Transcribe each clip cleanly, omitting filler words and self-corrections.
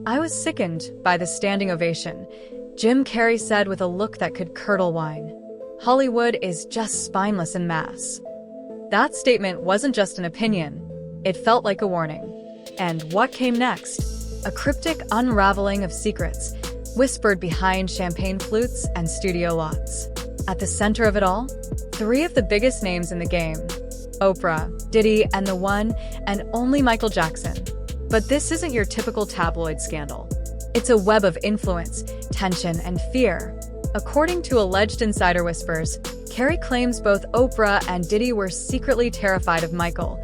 "I was sickened by the standing ovation," Jim Carrey said with a look that could curdle wine. "Hollywood is just spineless and masse." That statement wasn't just an opinion. It felt like a warning. And what came next? A cryptic unraveling of secrets, whispered behind champagne flutes and studio lots. At the center of it all, three of the biggest names in the game: Oprah, Diddy, and the one and only Michael Jackson. But this isn't your typical tabloid scandal. It's a web of influence, tension, and fear. According to alleged insider whispers, Carrey claims both Oprah and Diddy were secretly terrified of Michael,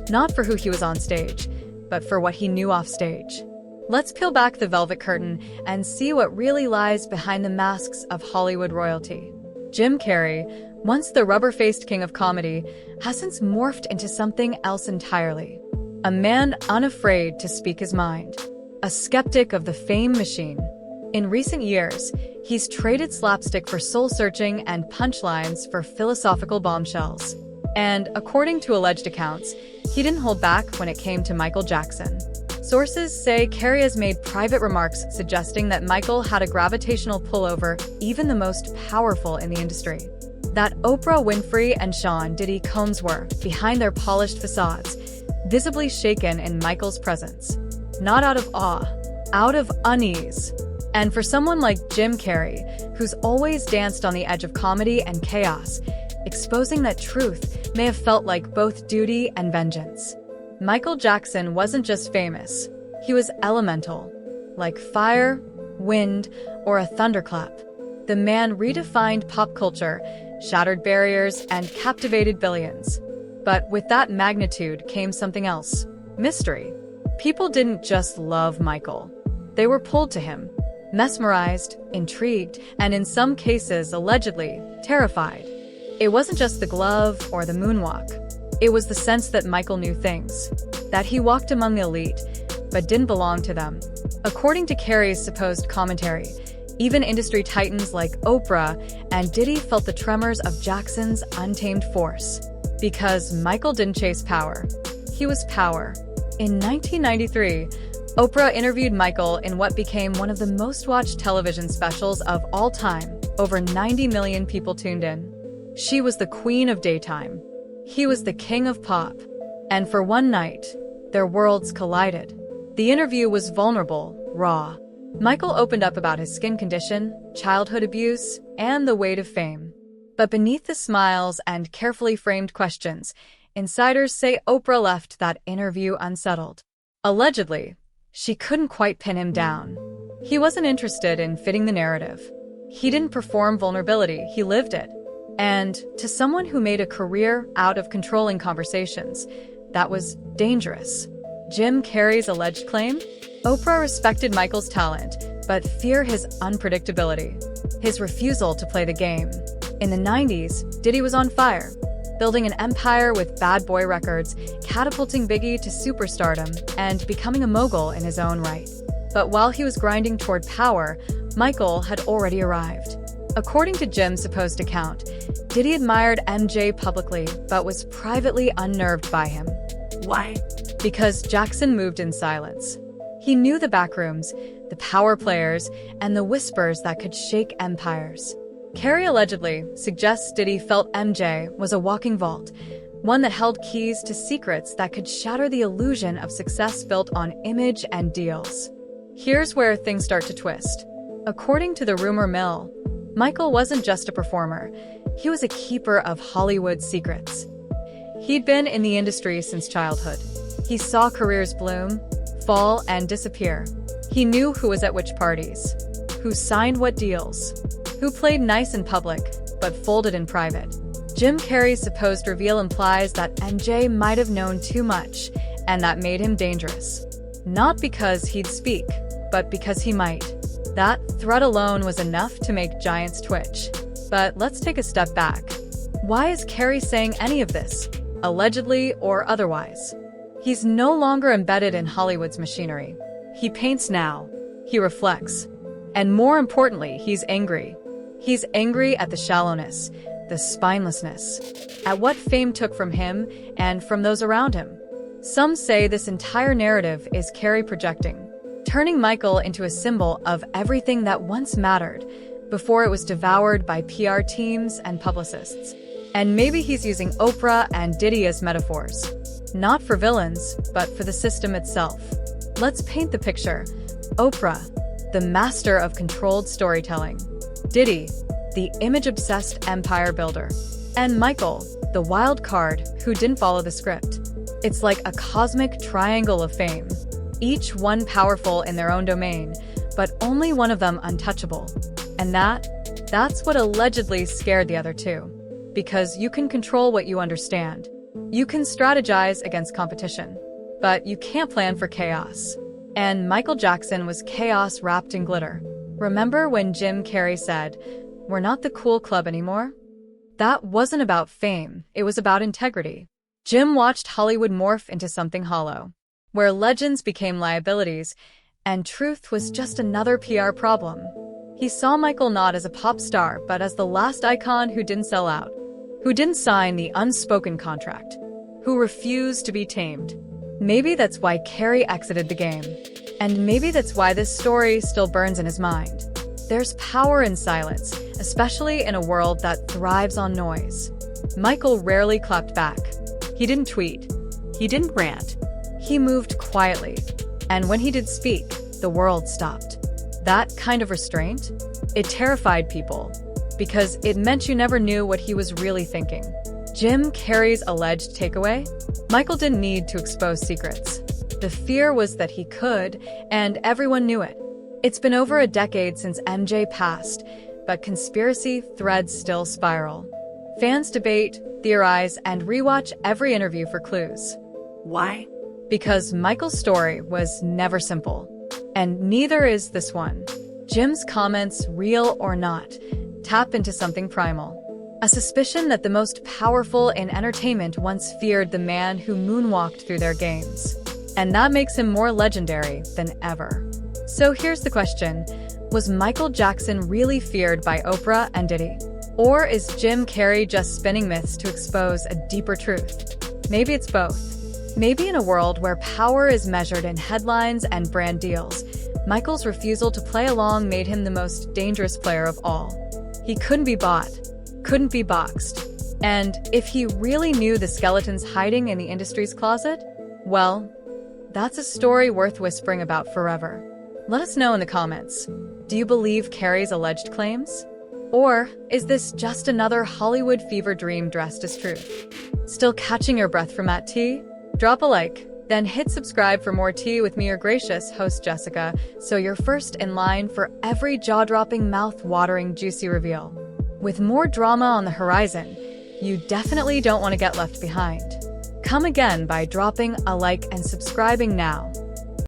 not for who he was on stage, but for what he knew offstage. Let's peel back the velvet curtain and see what really lies behind the masks of Hollywood royalty. Jim Carrey, once the rubber-faced king of comedy, has since morphed into something else entirely. A man unafraid to speak his mind. A skeptic of the fame machine. In recent years, he's traded slapstick for soul-searching and punchlines for philosophical bombshells. And according to alleged accounts, he didn't hold back when it came to Michael Jackson. Sources say Carrey has made private remarks suggesting that Michael had a gravitational pull over even the most powerful in the industry. That Oprah Winfrey and Sean Diddy Combs were, behind their polished facades, visibly shaken in Michael's presence. Not out of awe, out of unease. And for someone like Jim Carrey, who's always danced on the edge of comedy and chaos, exposing that truth may have felt like both duty and vengeance. Michael Jackson wasn't just famous, he was elemental. Like fire, wind, or a thunderclap. The man redefined pop culture, shattered barriers, and captivated billions. But with that magnitude came something else: mystery. People didn't just love Michael. They were pulled to him, mesmerized, intrigued, and in some cases, allegedly, terrified. It wasn't just the glove or the moonwalk. It was the sense that Michael knew things, that he walked among the elite, but didn't belong to them. According to Carrey's supposed commentary, even industry titans like Oprah and Diddy felt the tremors of Jackson's untamed force. Because Michael didn't chase power. He was power. In 1993, Oprah interviewed Michael in what became one of the most-watched television specials of all time. Over 90 million people tuned in. She was the queen of daytime. He was the king of pop. And for one night, their worlds collided. The interview was vulnerable, raw. Michael opened up about his skin condition, childhood abuse, and the weight of fame. But beneath the smiles and carefully framed questions, insiders say Oprah left that interview unsettled. Allegedly, she couldn't quite pin him down. He wasn't interested in fitting the narrative. He didn't perform vulnerability, he lived it. And to someone who made a career out of controlling conversations, that was dangerous. Jim Carrey's alleged claim? Oprah respected Michael's talent, but feared his unpredictability, his refusal to play the game. In the 90s, Diddy was on fire, building an empire with Bad Boy Records, catapulting Biggie to superstardom, and becoming a mogul in his own right. But while he was grinding toward power, Michael had already arrived. According to Jim's supposed account, Diddy admired MJ publicly, but was privately unnerved by him. Why? Because Jackson moved in silence. He knew the backrooms, the power players, and the whispers that could shake empires. Carrey allegedly suggests Diddy felt MJ was a walking vault, one that held keys to secrets that could shatter the illusion of success built on image and deals. Here's where things start to twist. According to the rumor mill, Michael wasn't just a performer, he was a keeper of Hollywood secrets. He'd been in the industry since childhood. He saw careers bloom, fall, and disappear. He knew who was at which parties, who signed what deals, who played nice in public, but folded in private. Jim Carrey's supposed reveal implies that MJ might have known too much, and that made him dangerous. Not because he'd speak, but because he might. That threat alone was enough to make giants twitch. But let's take a step back. Why is Carrey saying any of this, allegedly or otherwise? He's no longer embedded in Hollywood's machinery. He paints now. He reflects. And more importantly, he's angry. He's angry at the shallowness, the spinelessness, at what fame took from him and from those around him. Some say this entire narrative is Carrey projecting, turning Michael into a symbol of everything that once mattered before it was devoured by PR teams and publicists. And maybe he's using Oprah and Diddy as metaphors, not for villains, but for the system itself. Let's paint the picture. Oprah, the master of controlled storytelling. Diddy, the image-obsessed empire builder. And Michael, the wild card who didn't follow the script. It's like a cosmic triangle of fame, each one powerful in their own domain, but only one of them untouchable. And that's what allegedly scared the other two. Because you can control what you understand. You can strategize against competition, but you can't plan for chaos. And Michael Jackson was chaos wrapped in glitter. Remember when Jim Carrey said, "We're not the cool club anymore"? That wasn't about fame, it was about integrity. Jim watched Hollywood morph into something hollow, where legends became liabilities, and truth was just another PR problem. He saw Michael not as a pop star, but as the last icon who didn't sell out, who didn't sign the unspoken contract, who refused to be tamed. Maybe that's why Carrey exited the game. And maybe that's why this story still burns in his mind. There's power in silence, especially in a world that thrives on noise. Michael rarely clapped back. He didn't tweet. He didn't rant. He moved quietly. And when he did speak, the world stopped. That kind of restraint, it terrified people, because it meant you never knew what he was really thinking. Jim Carrey's alleged takeaway? Michael didn't need to expose secrets. The fear was that he could, and everyone knew it. It's been over a decade since MJ passed, but conspiracy threads still spiral. Fans debate, theorize, and rewatch every interview for clues. Why? Because Michael's story was never simple. And neither is this one. Jim's comments, real or not, tap into something primal. A suspicion that the most powerful in entertainment once feared the man who moonwalked through their games. And that makes him more legendary than ever. So here's the question. Was Michael Jackson really feared by Oprah and Diddy? Or is Jim Carrey just spinning myths to expose a deeper truth? Maybe it's both. Maybe in a world where power is measured in headlines and brand deals, Michael's refusal to play along made him the most dangerous player of all. He couldn't be bought, couldn't be boxed. And if he really knew the skeletons hiding in the industry's closet, well, that's a story worth whispering about forever. Let us know in the comments. Do you believe Carrey's alleged claims? Or is this just another Hollywood fever dream dressed as truth? Still catching your breath from that tea? Drop a like, then hit subscribe for more tea with me, your gracious host Jessica, so you're first in line for every jaw-dropping, mouth-watering, juicy reveal. With more drama on the horizon, you definitely don't want to get left behind. Come again by dropping a like and subscribing now.